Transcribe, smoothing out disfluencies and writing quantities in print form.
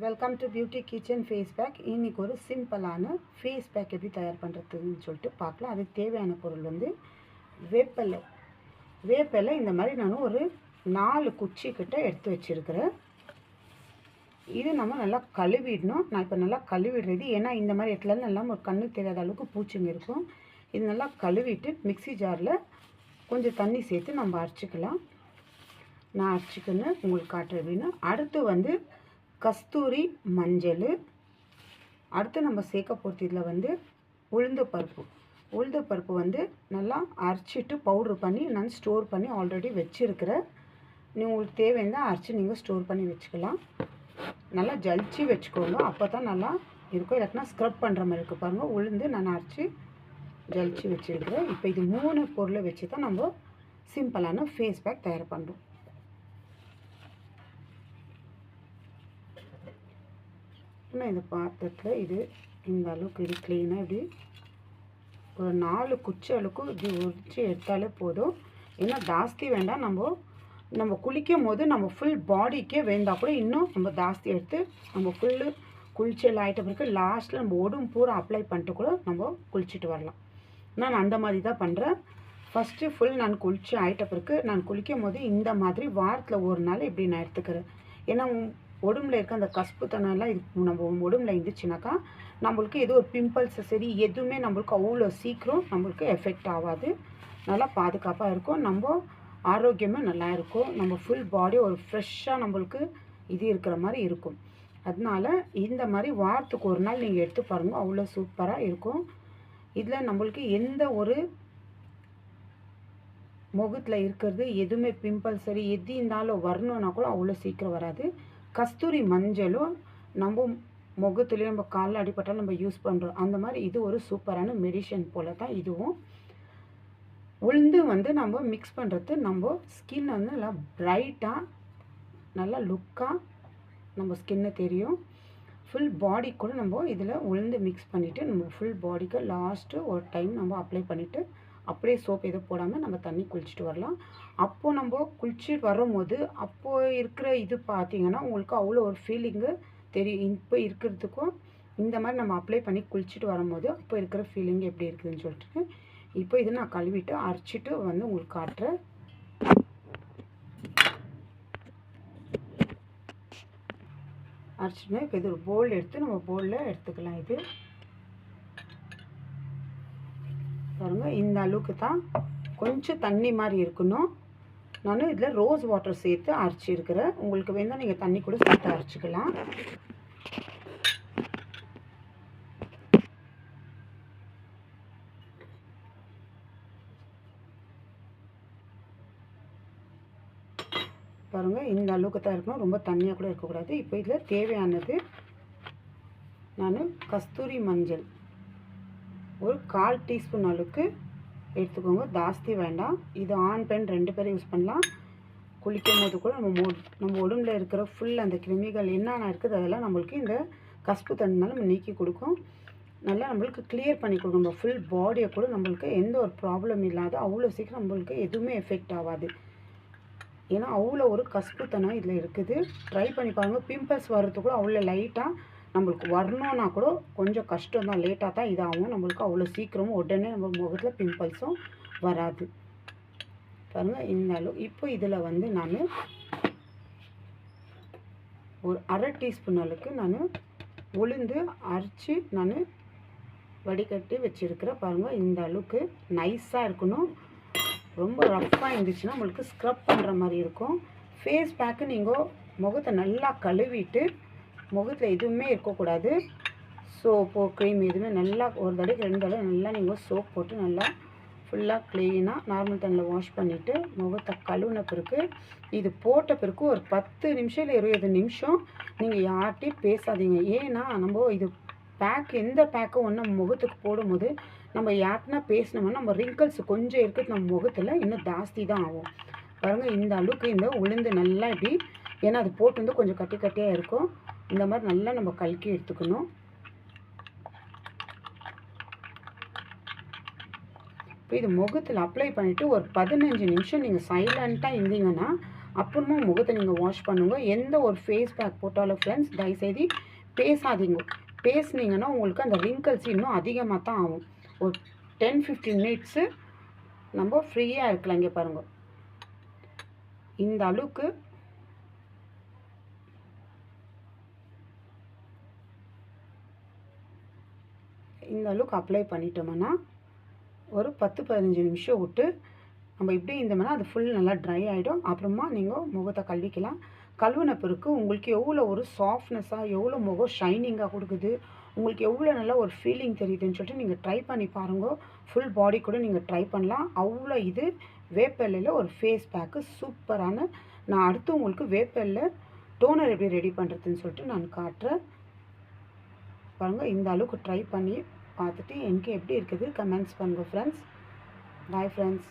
Welcome to beauty kitchen face pack. இன்றைக்கி ஒரு சிம்பிளான ஃபேஸ் பேக் எப்படி தயார் பண்ணுறதுன்னு சொல்லிட்டு பார்க்கலாம். அதுக்கு தேவையான பொருள் வந்து வேப்பிலை இந்த மாதிரி நான் ஒரு 4 குச்சி கிட்ட எடுத்து வச்சுருக்கிறேன். இது நம்ம நல்லா கழுவிடணும். நான் இப்போ நல்லா கழுவிடுறது, ஏன்னா இந்த மாதிரி இடத்துல நல்லா ஒரு கண்ணுக்கு தெரியாத அளவுக்கு பூச்சிங்க இருக்கும். இது நல்லா கழுவிட்டு மிக்ஸி ஜாரில் கொஞ்சம் தண்ணி சேர்த்து நம்ம அரைச்சிக்கலாம். நான் அரைச்சிக்கன்னு உங்களுக்கு காட்டுறேன். அடுத்து வந்து கஸ்தூரி மஞ்சள், அடுத்து நம்ம சேர்க்க போகிறது இதில் வந்து உளுந்து பருப்பு வந்து நல்லா அரைச்சிட்டு பவுட்ரு பண்ணி நான் ஸ்டோர் பண்ணி ஆல்ரெடி வச்சுருக்கிறேன். உங்களுக்கு தேவையான அரைச்சி நீங்கள் ஸ்டோர் பண்ணி வச்சுக்கலாம். நல்லா ஜலிச்சு வச்சுக்கோங்க, அப்போ தான் நல்லா இருக்கும். இல்லாட்டினா ஸ்க்ரப் பண்ணுற மாதிரி இருக்குது. பாருங்கள், உளுந்து நான் அரைச்சி ஜலிச்சு வச்சுருக்கிறேன். இப்போ இது 3 பொருளை வச்சு தான் நம்ம சிம்பிளான ஃபேஸ் பேக் தயார் பண்ணுறோம். இந்த பாத்திரத்தில் இது இந்த அளவுக்கு இது க்ளீனாக இப்படி ஒரு 4 குச்சி அளவுக்கு இப்படி உரிச்சு எடுத்தாலே போதும். ஏன்னா ஜாஸ்தி வேண்டாம். நம்ம குளிக்கும் போது நம்ம ஃபுல் பாடிக்கே வேண்டாம் கூட இன்னும் நம்ம ஜாஸ்தி எடுத்து நம்ம ஃபுல்லு குளிச்சல் ஆகிட்ட பிறகு லாஸ்ட்டில் நம்ம உடம்பு பூரா அப்ளை பண்ணிட்டு கூட நம்ம குளிச்சுட்டு வரலாம். நான் அந்த மாதிரி தான் பண்ணுறேன். ஃபஸ்ட்டு ஃபுல் நான் குளிச்சு ஆகிட்ட பிறகு நான் குளிக்கும் போது இந்த மாதிரி வாரத்தில் ஒரு நாள் இப்படி நான் எடுத்துக்கிறேன். ஏன்னா உடம்புல இருக்க அந்த கசப்புத்தனம்லாம் இது நம்ம உடம்புல இருந்துச்சுனாக்கா நம்மளுக்கு ஏதோ ஒரு பிம்பிள்ஸ் சரி எதுவுமே நம்மளுக்கு அவ்வளோ சீக்கிரம் நம்மளுக்கு எஃபெக்ட் ஆகாது. நல்லா பாதுகாப்பாக இருக்கும், நம்ம ஆரோக்கியமாக நல்லா இருக்கும், நம்ம ஃபுல் பாடி ஒரு ஃப்ரெஷ்ஷாக நம்மளுக்கு இது இருக்கிற மாதிரி இருக்கும். அதனால இந்த மாதிரி வாரத்துக்கு ஒரு நாள் நீங்கள் எடுத்து பாருங்கள், அவ்வளோ சூப்பராக இருக்கும். இதில் நம்மளுக்கு எந்த ஒரு முகத்தில் இருக்கிறது எதுவுமே பிம்பிள்ஸ் சரி எது இருந்தாலும் வரணுன்னா கூட அவ்வளோ சீக்கிரம் வராது. கஸ்தூரி மஞ்சளும் நம்ம முகத்துலேயும் நம்ம காலில் அடிப்பட்டாலும் நம்ம யூஸ் பண்ணுறோம். அந்த மாதிரி இது ஒரு சூப்பரான மெடிஷன் போல் தான் இதுவும். உளுந்து வந்து நம்ம மிக்ஸ் பண்ணுறது நம்ம ஸ்கின் வந்து நல்லா பிரைட்டாக நல்லா லுக்காக நம்ம ஸ்கின்னு தெரியும். ஃபுல் பாடி கூட நம்ம இதில் உளுந்து மிக்ஸ் பண்ணிவிட்டு நம்ம ஃபுல் பாடிக்கு லாஸ்ட்டு ஒரு டைம் நம்ம அப்ளை பண்ணிவிட்டு அப்படியே சோப் எதுவும் போடாமல் நம்ம தண்ணி குளிச்சுட்டு வரலாம். அப்போது நம்ம குளிச்சுட்டு வரும்போது அப்போது இருக்கிற இது பார்த்திங்கன்னா உங்களுக்கு அவ்வளோ ஒரு ஃபீலிங்கு தெரியும். இப்போ இருக்கிறதுக்கும் இந்த மாதிரி நம்ம அப்ளை பண்ணி குளிச்சுட்டு வரும்போது அப்போ இருக்கிற ஃபீலிங் எப்படி இருக்குதுன்னு சொல்லிட்டு இப்போ இதை நான் கழுவிட்டு அரைச்சிட்டு வந்து உங்களுக்கு காட்டுறேன். அரைச்சிட்டு இப்போ இது ஒரு பவுல் எடுத்து நம்ம பவுலில் எடுத்துக்கலாம். இது பாருங்கள், இந்த அளவுக்கு தான் கொஞ்சம் தண்ணி மாதிரி இருக்கணும். நான் இதில் ரோஸ் வாட்டர் சேர்த்து அரைச்சிருக்கிறேன். உங்களுக்கு வேணால் நீங்கள் தண்ணி கூட சேர்த்து அரைச்சிக்கலாம். பாருங்கள், இந்த அளவுக்கு தான் இருக்கணும், ரொம்ப தண்ணியாக கூட இருக்கக்கூடாது. இப்போ இதில் தேவையானது நான் கஸ்தூரி மஞ்சள் ஒரு 1/4 டீஸ்பூன் அளவுக்கு எடுத்துக்கோங்க, ஜாஸ்தி வேண்டாம். இது ஆண் பெண் 2 பேரும் யூஸ் பண்ணலாம். குளிக்கும் போது கூட நம்ம உடம்புல இருக்கிற ஃபுல் அந்த கிருமிகள் என்னென்ன இருக்குது அதெல்லாம் நம்மளுக்கு இந்த கசப்பு தண்ணினால நம்ம நீக்கி கொடுக்கும். நல்லா நம்மளுக்கு கிளியர் பண்ணி கொடுக்கும். நம்ம ஃபுல் பாடியை கூட நம்மளுக்கு எந்த ஒரு ப்ராப்ளம் இல்லாத அவ்வளோ சீக்கிரம் நம்மளுக்கு எதுவுமே எஃபெக்ட் ஆகாது. ஏன்னா அவ்வளோ ஒரு கசப்புத்தனம் இதில் இருக்குது. ட்ரை பண்ணி பாருங்கள். பிம்பிள்ஸ் வர்றது கூட அவ்வளோ லைட்டாக நம்மளுக்கு வரணுன்னா கூட கொஞ்சம் கஷ்டம் தான், லேட்டாக தான் இதாகும். நம்மளுக்கு அவ்வளோ சீக்கிரமும் உடனே நம்ம முகத்தில் பிம்பிள்ஸும் வராது. பாருங்கள், இந்த அளவு. இப்போ இதில் வந்து நான் ஒரு 1/2 டீஸ்பூன் அளவுக்கு நான் உளுந்து அரைச்சி நான் வடிகட்டி வச்சுருக்கிறேன். பாருங்கள், இந்த அளவுக்கு நைஸாக இருக்கணும். ரொம்ப ரஃப்பாக இருந்துச்சுன்னா நம்மளுக்கு ஸ்க்ரப் பண்ணுற மாதிரி இருக்கும். ஃபேஸ் பேக்கு நீங்கள் முகத்தை நல்லா கழுவிட்டு முகத்தில் எதுவுமே இருக்கக்கூடாது. சோப்போ க்ரீம் எதுவுமே நல்லா ஒரு தடவைக்கு 2 தடவை நல்லா நீங்கள் சோப் போட்டு நல்லா ஃபுல்லாக க்ளீனாக நார்மல் தண்ணியில் வாஷ் பண்ணிவிட்டு முகத்தை கழுவின பிறகு இது போட்ட பிறகு ஒரு 10 நிமிஷம் இல்லை 20 நிமிஷம் நீங்கள் யார்கிட்டையும் பேசாதீங்க. ஏன்னா நம்ம இது பேக் எந்த பேக்கும் ஒன்று நம்ம முகத்துக்கு போடும்போது நம்ம யார்கிட்டனா பேசினோம்னா நம்ம ரிங்கிள்ஸ் கொஞ்சம் இருக்குது நம்ம முகத்தில் இன்னும் ஜாஸ்தி தான் ஆகும். பாருங்கள், இந்த அளவுக்கு இந்த உளுந்து நல்லா இப்படி, ஏன்னா அது போட்டு வந்து கொஞ்சம் கட்டி கட்டியாக இருக்கும். இந்த மாதிரி நல்லா நம்ம கலக்கி எடுத்துக்கணும். இப்போ இது முகத்தில் அப்ளை பண்ணிவிட்டு ஒரு 15 நிமிஷம் நீங்கள் சைலண்ட்டாக இருந்தீங்கன்னா அப்புறமா முகத்தை நீங்கள் வாஷ் பண்ணுங்க. எந்த ஒரு ஃபேஸ் பேக் போட்டாலும் ஃப்ரெண்ட்ஸ் தயவுசெய்து பேசாதீங்க. பேசுனீங்கன்னா உங்களுக்கு அந்த ரிங்கிள்ஸ் இன்னும் அதிகமாக தான் ஆகும். ஒரு 10-15 மினிட்ஸு நம்ம ஃப்ரீயாக இருக்கலாம். இங்கே பாருங்கள், இந்த அளவுக்கு அப்ளை பண்ணிட்டோம்னா ஒரு 10-15 நிமிஷம் விட்டு நம்ம இப்படி இருந்தோம்னா அது ஃபுல் நல்லா ட்ரை ஆகிடும். அப்புறமா நீங்கள் முகத்தை கழுவிக்கலாம். கழுவின பிறகு உங்களுக்கு எவ்வளோ ஒரு சாஃப்ட்னஸாக, எவ்வளோ முகம் ஷைனிங்காக கொடுக்குது, உங்களுக்கு எவ்வளோ நல்லா ஒரு ஃபீலிங் தெரியுதுன்னு சொல்லிட்டு நீங்கள் ட்ரை பண்ணி பாருங்க. ஃபுல் பாடி கூட நீங்கள் ட்ரை பண்ணலாம். அவ்வளோ இது வேப்பிலையில் ஒரு ஃபேஸ் பேக்கு சூப்பரான. நான் அடுத்து உங்களுக்கு வேப்பிலை டோனர் எப்படி ரெடி பண்ணுறதுன்னு சொல்லிட்டு நான் காட்டுறேன். பாருங்கள், இந்த அளவுக்கு ட்ரை பண்ணி பார்த்துட்டு எனக்கு எப்படி இருக்குது கமெண்ட்ஸ் பண்ணுங்கள் ஃப்ரெண்ட்ஸ். Bye friends.